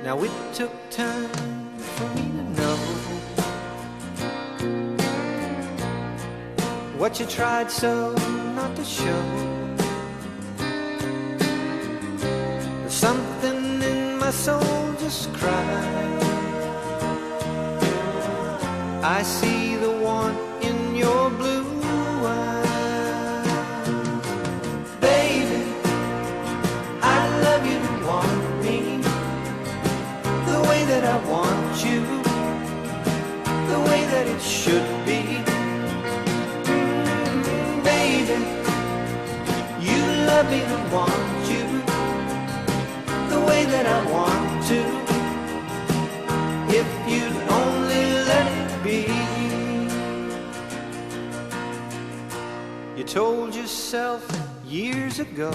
Now it took time for me to know what you tried so not to show. There's something in my soul just cried. I see the one in your blue eyes. Baby, I love you to want me the way that I want you, the way that it should be. Baby, you love me to want you the way that I want to. If you'd only let it be. You told yourself years ago